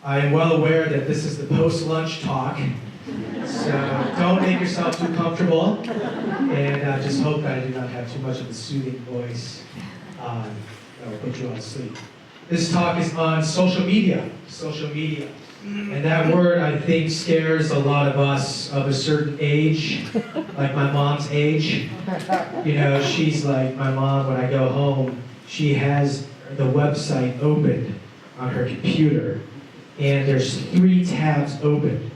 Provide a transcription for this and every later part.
I am well aware that this is the post-lunch talk, so don't make yourself too comfortable, and I just hope that I do not have too much of a soothing voice that will put you on sleep. This talk is on social media. And that word, I think, scares a lot of us of a certain age, like my mom's age. You know, she's like, my mom, when I go home, she has the website open on her computer, and there's 3 tabs open.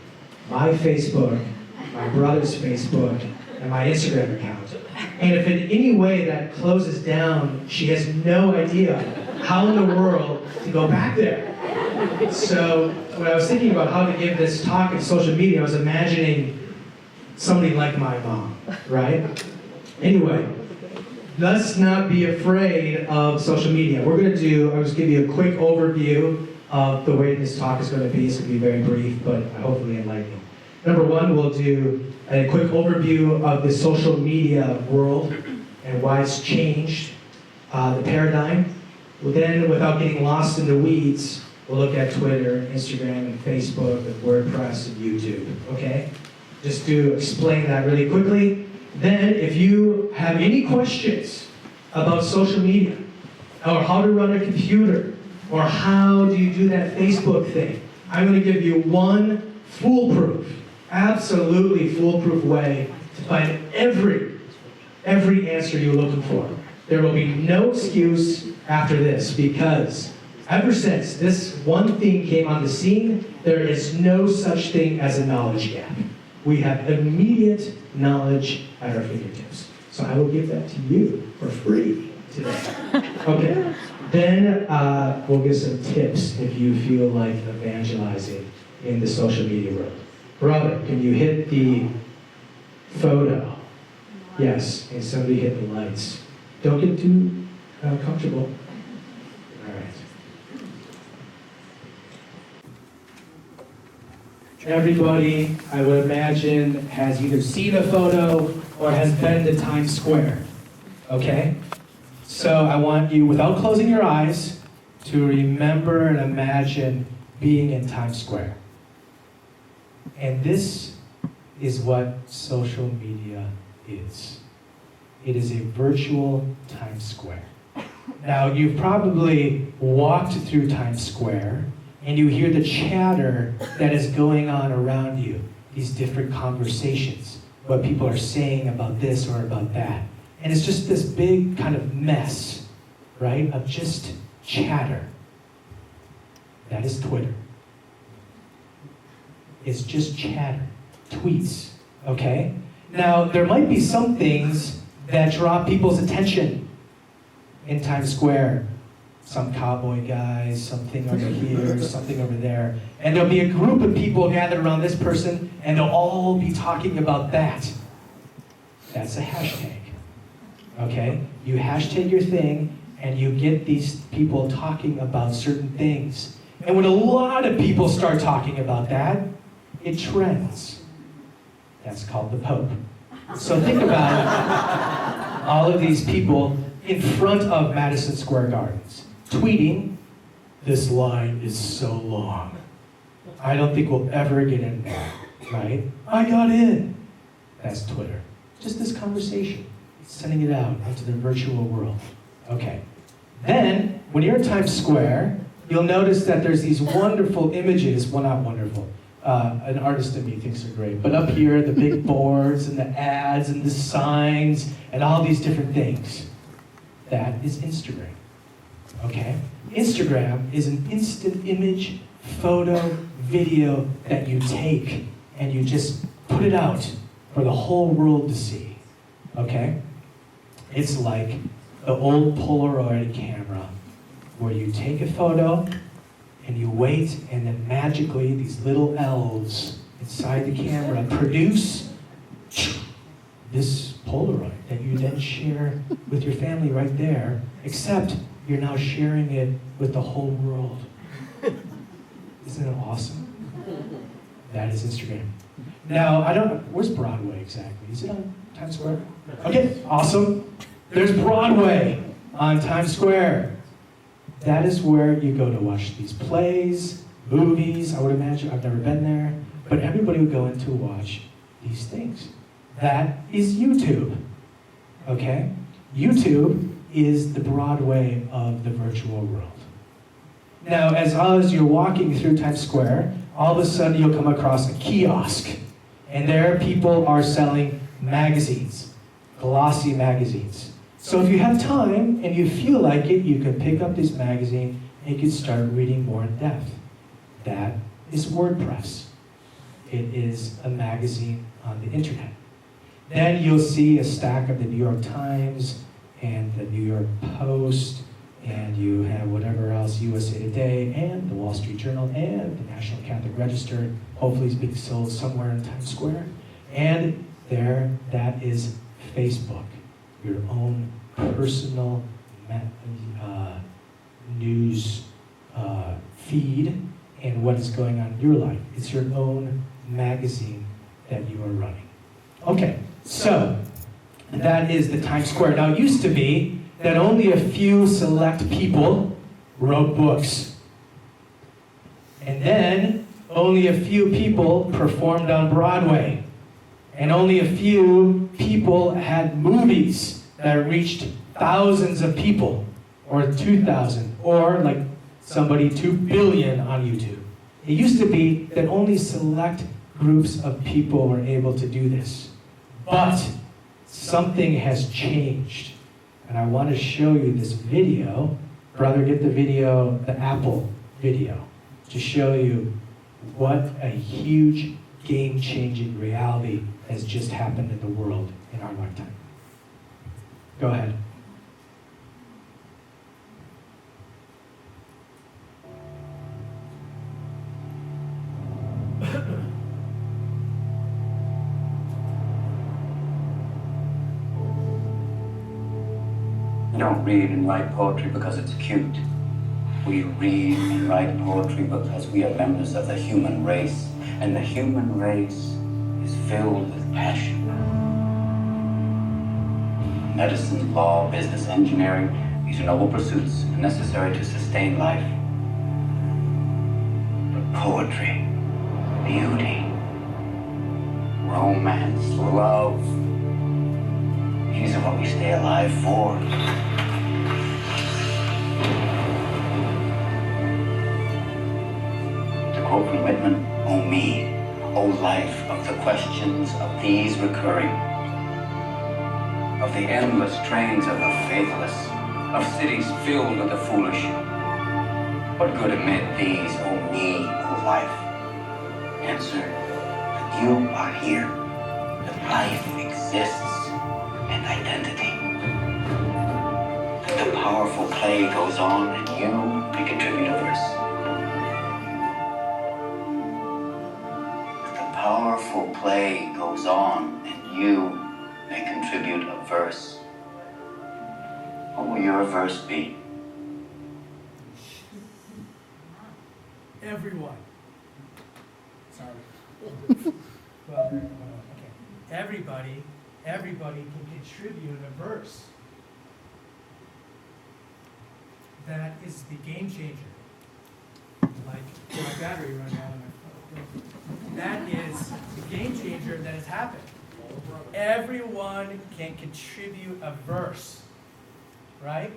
My Facebook, my brother's Facebook, and my Instagram account. And if in any way that closes down, she has no idea how in the world to go back there. So when I was thinking about how to give this talk in social media, I was imagining somebody like my mom, right? Anyway, let's not be afraid of social media. I'll just give you a quick overview of the way this talk is going to be. It's going to be very brief, but hopefully enlightening. Number 1, we'll do a quick overview of the social media world and why it's changed, the paradigm. Then, without getting lost in the weeds, we'll look at Twitter, Instagram, and Facebook, and WordPress, and YouTube, okay? Just to explain that really quickly. Then, if you have any questions about social media, or how to run a computer, or how do you do that Facebook thing, I'm going to give you one foolproof, absolutely foolproof way to find every answer you're looking for. There will be no excuse after this, because ever since this one thing came on the scene, there is no such thing as a knowledge gap. We have immediate knowledge at our fingertips. So I will give that to you for free today. Okay. Then we'll give some tips if you feel like evangelizing in the social media world. Brother, can you hit the photo? Yes, and somebody hit the lights. Don't get too comfortable. All right. Everybody, I would imagine, has either seen a photo or has been to Times Square. Okay? So I want you, without closing your eyes, to remember and imagine being in Times Square. And this is what social media is. It is a virtual Times Square. Now, you've probably walked through Times Square and you hear the chatter that is going on around you, these different conversations, what people are saying about this or about that. And it's just this big kind of mess, right, of just chatter. That is Twitter. It's just chatter, tweets, okay? Now, there might be some things that draw people's attention in Times Square. Some cowboy guys, something over here, something over there. And there'll be a group of people gathered around this person, and they'll all be talking about that. That's a hashtag, okay? You hashtag your thing, and you get these people talking about certain things. And when a lot of people start talking about that, it trends. That's called the Pope. So think about all of these people in front of Madison Square Gardens, tweeting, "This line is so long. I don't think we'll ever get in there," right? "I got in." That's Twitter. Just this conversation, sending it out into the virtual world. Okay. Then, when you're in Times Square, you'll notice that there's these wonderful images. Well, not wonderful. An artist in me thinks they're great. But up here, the big boards and the ads and the signs and all these different things. That is Instagram. Okay? Instagram is an instant image, photo, video that you take and you just put it out for the whole world to see. Okay? It's like the old Polaroid camera where you take a photo and you wait, and then magically these little elves inside the camera produce this Polaroid that you then share with your family right there, except you're now sharing it with the whole world. Isn't it awesome? That is Instagram. Now, where's Broadway exactly? Is it on Times Square? Okay, awesome. There's Broadway on Times Square. That is where you go to watch these plays, movies, I would imagine. I've never been there. But everybody would go in to watch these things. That is YouTube. Okay? YouTube is the Broadway of the virtual world. Now, as you're walking through Times Square, all of a sudden you'll come across a kiosk. And there people are selling magazines, glossy magazines. So if you have time and you feel like it, you can pick up this magazine and you can start reading more in depth. That is WordPress. It is a magazine on the internet. Then you'll see a stack of the New York Times and the New York Post, and you have whatever else, USA Today, and the Wall Street Journal, and the National Catholic Register, hopefully it's being sold somewhere in Times Square. And there, that is Facebook, your own personal news feed and what is going on in your life. It's your own magazine that you are running. Okay, so that is the Times Square. Now, it used to be that only a few select people wrote books. And then only a few people performed on Broadway. And only a few people had movies that reached thousands of people, or 2,000, or like somebody 2 billion on YouTube. It used to be that only select groups of people were able to do this. But something has changed. And I want to show you this video. Brother, get the video, the Apple video, to show you what a huge game-changing reality has just happened in the world in our lifetime. Go ahead. We don't read and write poetry because it's cute. We read and write poetry because we are members of the human race, and the human race is filled with passion. Medicine, law, business, engineering, these are noble pursuits necessary to sustain life. But poetry, beauty, romance, love, these are what we stay alive for. To quote from Whitman, "O me, O life of the questions of these recurring, of the endless trains of the faithless, of cities filled with the foolish. What good amid these, O me, O life? Answer, that you are here, that life exists, and identity. That the powerful play goes on and you may contribute a verse. That the powerful play goes on and you may contribute a verse. What will your verse be? Everyone. Sorry. Well, okay. Everybody can contribute a verse. That is the game changer. Like my battery running out of my phone. That is the game changer that has happened. Everyone can contribute a verse, right?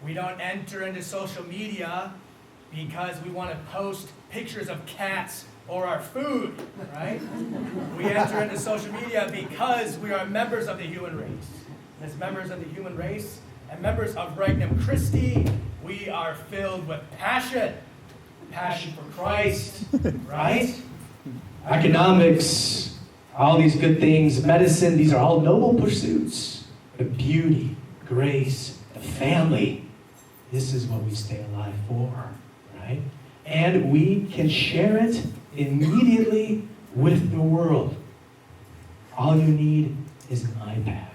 We don't enter into social media because we want to post pictures of cats or our food, right? We enter into social media because we are members of the human race. And as members of the human race and members of Regnum Christi, we are filled with passion for Christ, right? Economics, all these good things, medicine, these are all noble pursuits. The beauty, grace, the family, this is what we stay alive for, right? And we can share it immediately with the world. All you need is an iPad.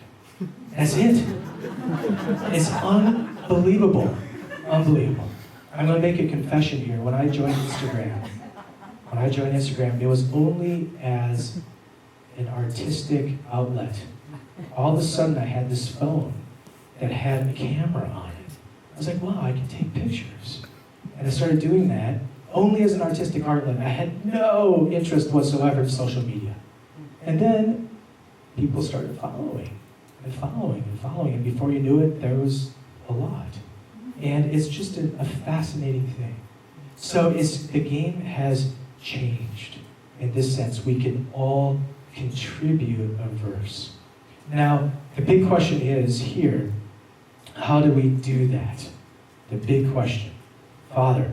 That's it. It's unbelievable. Unbelievable. I'm going to make a confession here. When I joined Instagram, it was only as an artistic outlet. All of a sudden, I had this phone that had a camera on it. I was like, wow, I can take pictures. And I started doing that only as an artistic outlet. I had no interest whatsoever in social media. And then people started following and following and following. And before you knew it, there was a lot. And it's just a fascinating thing. So the game has changed. In this sense, we can all contribute a verse. Now, the big question is here, how do we do that? The big question. Father,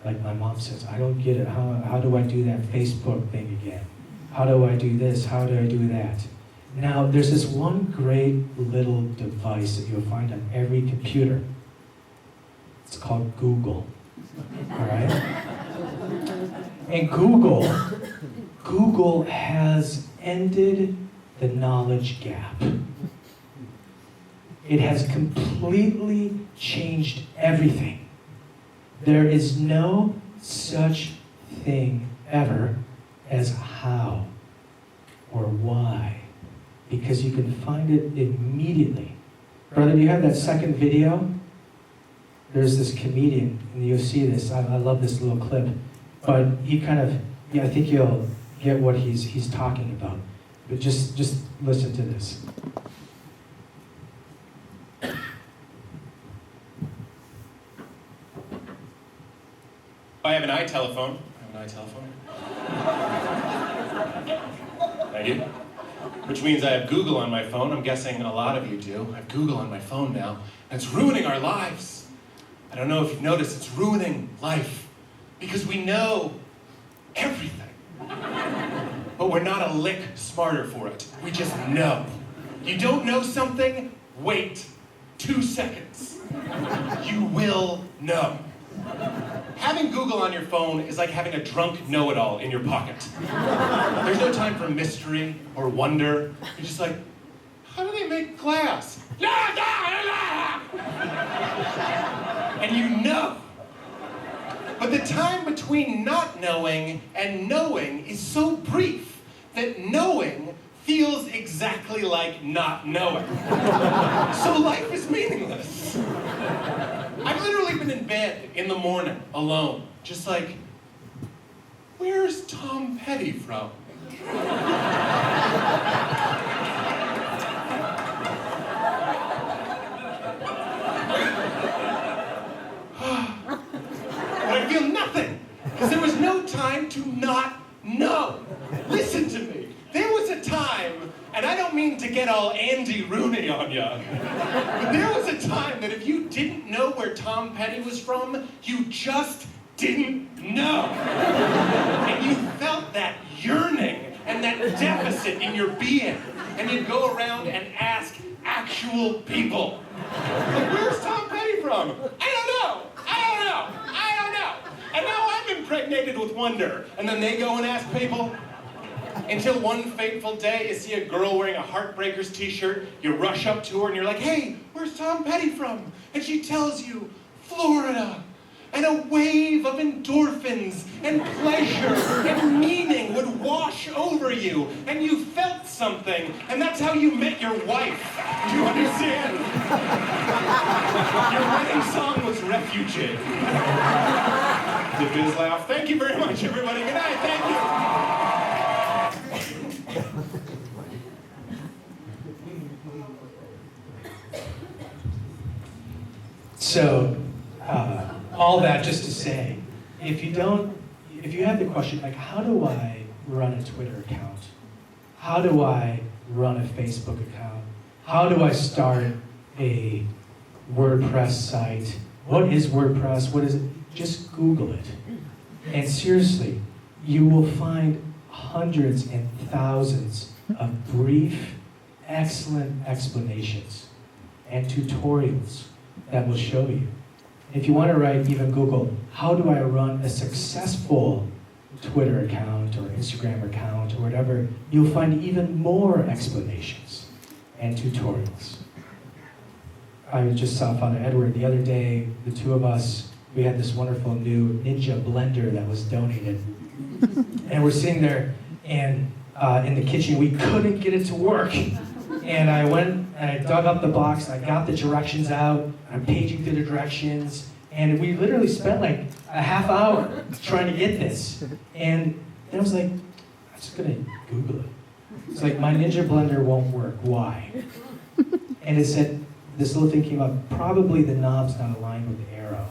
like my mom says, I don't get it. How do I do that Facebook thing again? How do I do this? How do I do that? Now, there's this one great little device that you'll find on every computer. It's called Google. All right? And Google has ended the knowledge gap. It has completely changed everything. There is no such thing ever as how or why, because you can find it immediately. Brother, do you have that second video? There's this comedian, and you'll see this. I love this little clip, but he kind of, I think you'll get what he's talking about. But just listen to this. I have an iTelephone. Thank you. Which means I have Google on my phone. I'm guessing a lot of you do. I have Google on my phone now. And it's ruining our lives. I don't know if you've noticed, it's ruining life. Because we know everything. But we're not a lick smarter for it. We just know. You don't know something? Wait 2 seconds. You will know. Having Google on your phone is like having a drunk know-it-all in your pocket. There's no time for mystery or wonder. You're just like, how do they make glass? And you know. But the time between not knowing and knowing is so brief that knowing feels exactly like not knowing. So life is meaningless. I've literally been in bed in the morning, alone, just like, where's Tom Petty from? But I feel nothing, because there was no time to not know. Listen to me. There was a time, and I don't mean to get all Andy Rooney on ya, but there was a time that if you didn't know where Tom Petty was from, you just didn't know. And you felt that yearning and that deficit in your being, and you'd go around and ask actual people, like, where's Tom Petty from? I don't know. And now I'm impregnated with wonder. And then they go and ask people, until one fateful day you see a girl wearing a Heartbreakers t-shirt, you rush up to her and you're like, hey, where's Tom Petty from? And she tells you, Florida. And a wave of endorphins and pleasure and meaning would wash over you, and you felt something, and that's how you met your wife. Do you understand? Your wedding song was Refugee. Did Biz laugh? Thank you very much, everybody. Good night. Thank you. So, all that just to say, if you have the question, like, how do I run a Twitter account? How do I run a Facebook account? How do I start a WordPress site? What is WordPress? What is it? Just Google it. And seriously, you will find hundreds and thousands of brief, excellent explanations and tutorials that will show you. If you want to write, even Google, how do I run a successful Twitter account or Instagram account or whatever, you'll find even more explanations and tutorials. I just saw Father Edward the other day, the two of us, we had this wonderful new Ninja blender that was donated. And we're sitting there and in the kitchen, we couldn't get it to work. And I went and I dug up the box, and I got the directions out, I'm paging through the directions, And we literally spent like a half hour trying to get this. And then I was like, I'm just gonna Google it. It's like, my Ninja Blender won't work, why? And it said, this little thing came up, probably the knob's not aligned with the arrow.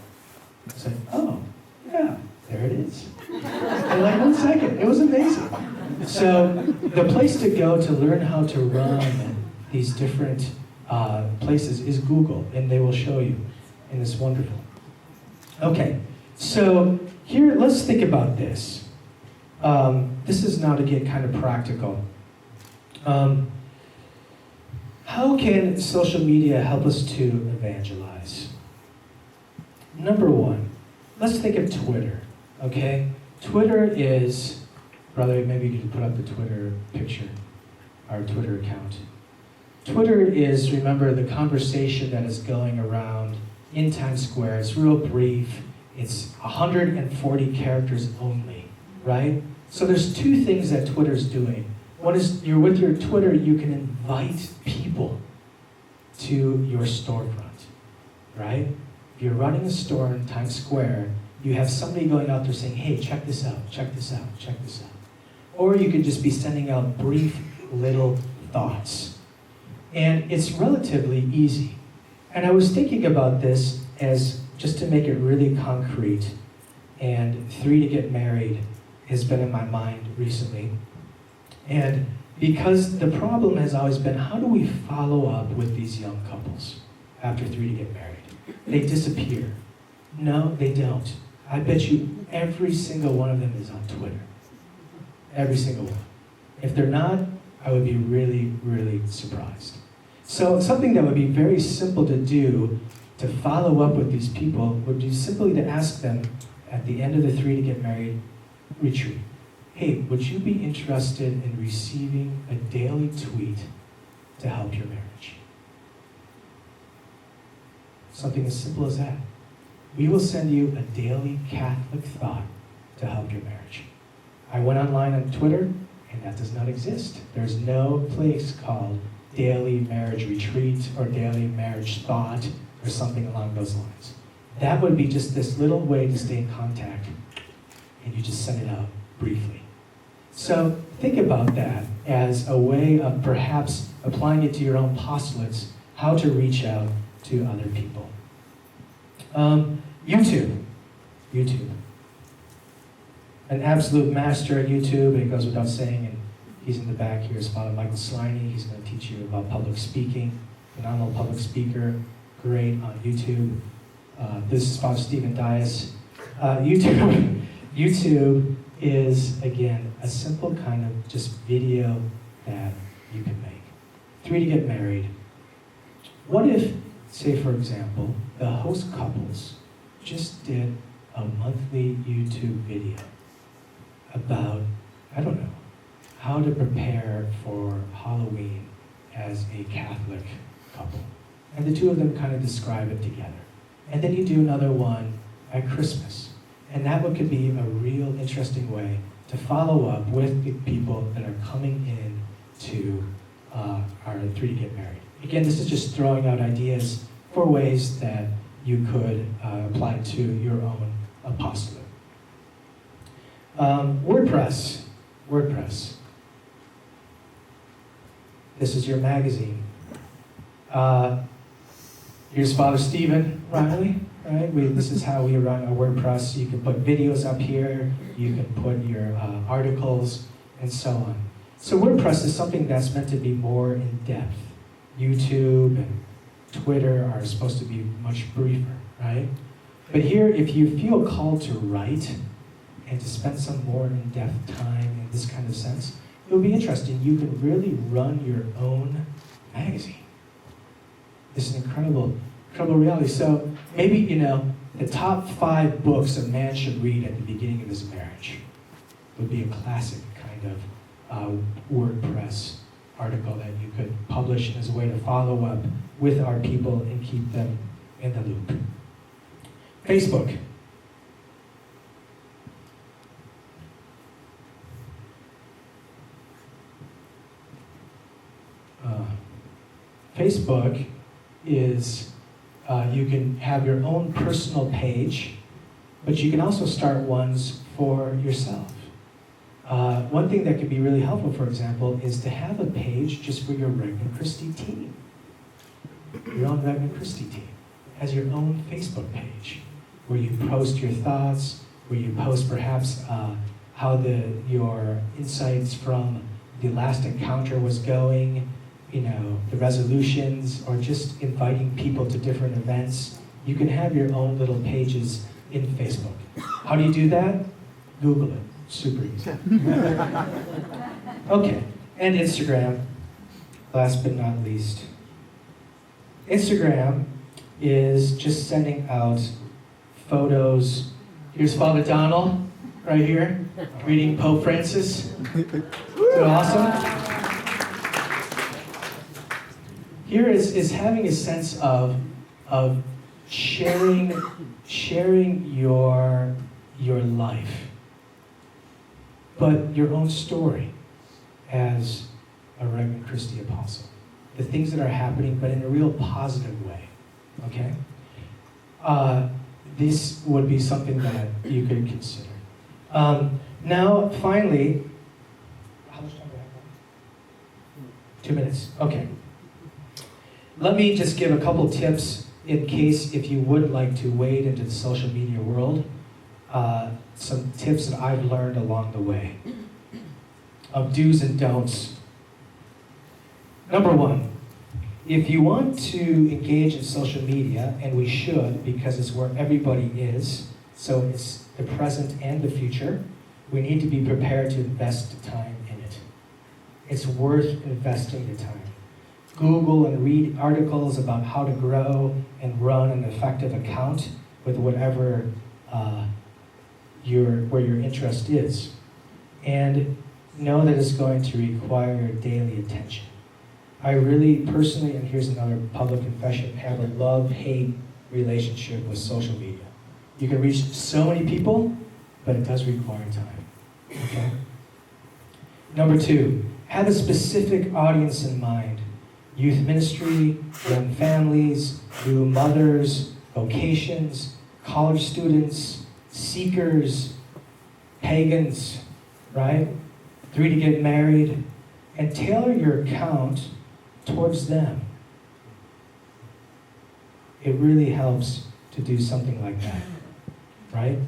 I said, oh, yeah, there it is. In like 1 second, it was amazing. So the place to go to learn how to run these different places is Google, and they will show you, and it's wonderful. Okay, so here, let's think about this. This is now to get kind of practical. How can social media help us to evangelize? Number one, let's think of Twitter, okay? Twitter is, brother, maybe you could put up the Twitter picture, our Twitter account. Twitter is, remember, the conversation that is going around in Times Square. It's real brief. It's 140 characters only, right? So there's two things that Twitter's doing. One is, you're with your Twitter, you can invite people to your storefront, right? If you're running a store in Times Square, you have somebody going out there saying, hey, check this out, check this out, check this out. Or you could just be sending out brief little thoughts. And it's relatively easy. And I was thinking about this as, just to make it really concrete, and 3 to Get Married has been in my mind recently. And because the problem has always been, how do we follow up with these young couples after 3 to Get Married? They disappear. No, they don't. I bet you every single one of them is on Twitter. Every single one. If they're not, I would be really, really surprised. So something that would be very simple to do to follow up with these people would be simply to ask them at the end of the 3 to Get Married retreat, hey, would you be interested in receiving a daily tweet to help your marriage? Something as simple as that. We will send you a daily Catholic thought to help your marriage. I went online on Twitter, and that does not exist. There's no place called daily marriage retreat or daily marriage thought or something along those lines. That would be just this little way to stay in contact, and you just send it out briefly. So think about that as a way of perhaps applying it to your own postulates, how to reach out to other people. YouTube. An absolute master at YouTube, it goes without saying, and he's in the back here, is Father Michael Sliney. He's going to teach you about public speaking, phenomenal public speaker, great on YouTube. This is Father Stephen Dias. YouTube is, again, a simple kind of just video that you can make. 3 to Get Married. What if, say for example, the host couples just did a monthly YouTube video about, I don't know, how to prepare for Halloween as a Catholic couple. And the two of them kind of describe it together. And then you do another one at Christmas. And that one could be a real interesting way to follow up with the people that are coming in to our 3 to Get Married. Again, this is just throwing out ideas for ways that you could apply to your own apostolate. WordPress. This is your magazine. Here's Father Stephen Riley, right? This is how we run our WordPress. You can put videos up here, you can put your articles, and so on. So WordPress is something that's meant to be more in depth. YouTube and Twitter are supposed to be much briefer, right? But here, if you feel called to write and to spend some more in-depth time in this kind of sense, it will be interesting. You can really run your own magazine. This is an incredible reality. So maybe, the top 5 books a man should read at the beginning of his marriage would be a classic kind of WordPress article that you could publish as a way to follow up with our people and keep them in the loop. Facebook. Facebook is You can have your own personal page, but you can also start ones for yourself. One thing that can be really helpful, for example, is to have a page just for your Regnum Christi team. Your own Regnum Christi team has your own Facebook page where you post your thoughts, where you post perhaps how your insights from the last encounter was going, the resolutions, or just inviting people to different events. You can have your own little pages in Facebook. How do you do that? Google it. Super easy. Okay, and Instagram, last but not least. Instagram is just sending out photos. Here's Father Donald, right here, reading Pope Francis. Isn't it awesome? Here is having a sense of sharing your life, but your own story as a Regnum Christi apostle. The things that are happening, but in a real positive way, okay? This would be something that you could consider. Now, finally, how much time do I have? 2 minutes, okay. Let me just give a couple tips in case if you would like to wade into the social media world. Some tips that I've learned along the way of do's and don'ts. Number one, if you want to engage in social media, and we should because it's where everybody is, so it's the present and the future, we need to be prepared to invest the time in it. It's worth investing the time. Google and read articles about how to grow and run an effective account with whatever where your interest is. And know that it's going to require daily attention. I really personally, and here's another public confession, have a love-hate relationship with social media. You can reach so many people, but it does require time. Okay? Number two, have a specific audience in mind. Youth ministry, young families, new mothers, vocations, college students, seekers, pagans, right? 3 to get married, and tailor your account towards them. It really helps to do something like that, right?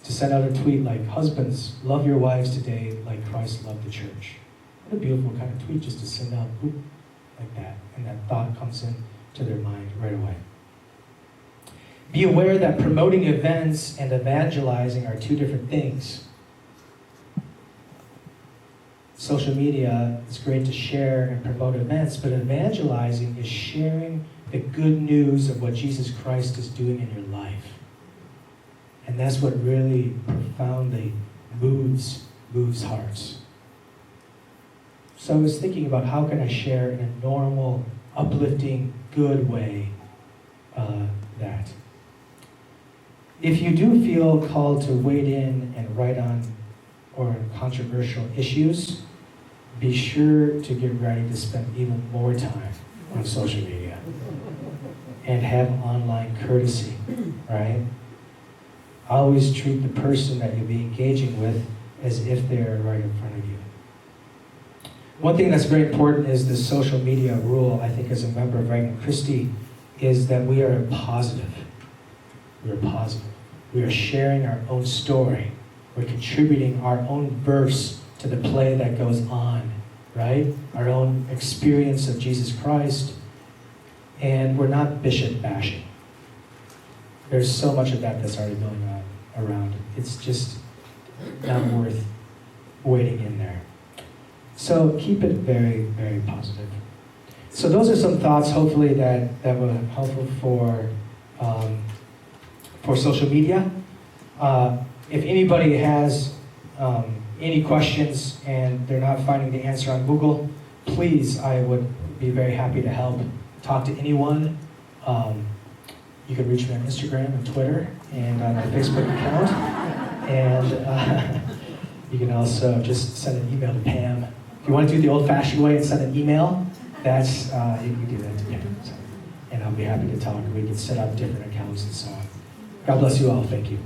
To send out a tweet like, husbands, love your wives today like Christ loved the church. What a beautiful kind of tweet just to send out like that, and that thought comes in to their mind right away. Be aware that promoting events and evangelizing are two different things. Social media is great to share and promote events, but evangelizing is sharing the good news of what Jesus Christ is doing in your life. And that's what really profoundly moves hearts. So I was thinking about how can I share in a normal, uplifting, good way that. If you do feel called to wade in and write on or controversial issues, be sure to get ready to spend even more time on social media and have online courtesy, right? Always treat the person that you'll be engaging with as if they're right in front of you. One thing that's very important is the social media rule, I think, as a member of Regnum Christi, is that we are positive. We are positive. We are sharing our own story. We're contributing our own verse to the play that goes on, right? Our own experience of Jesus Christ. And we're not bishop bashing. There's so much of that that's already going on around. It's just not worth waiting in there. So keep it very, very positive. So those are some thoughts, hopefully, that were helpful for social media. If anybody has any questions and they're not finding the answer on Google, please, I would be very happy to help. Talk to anyone. You can reach me on Instagram and Twitter and on my Facebook account. And you can also just send an email to Pam. If you want to do the old-fashioned way and send an email, that's you can do that to Pam. So, and I'll be happy to talk. We can set up different accounts and so on. God bless you all. Thank you.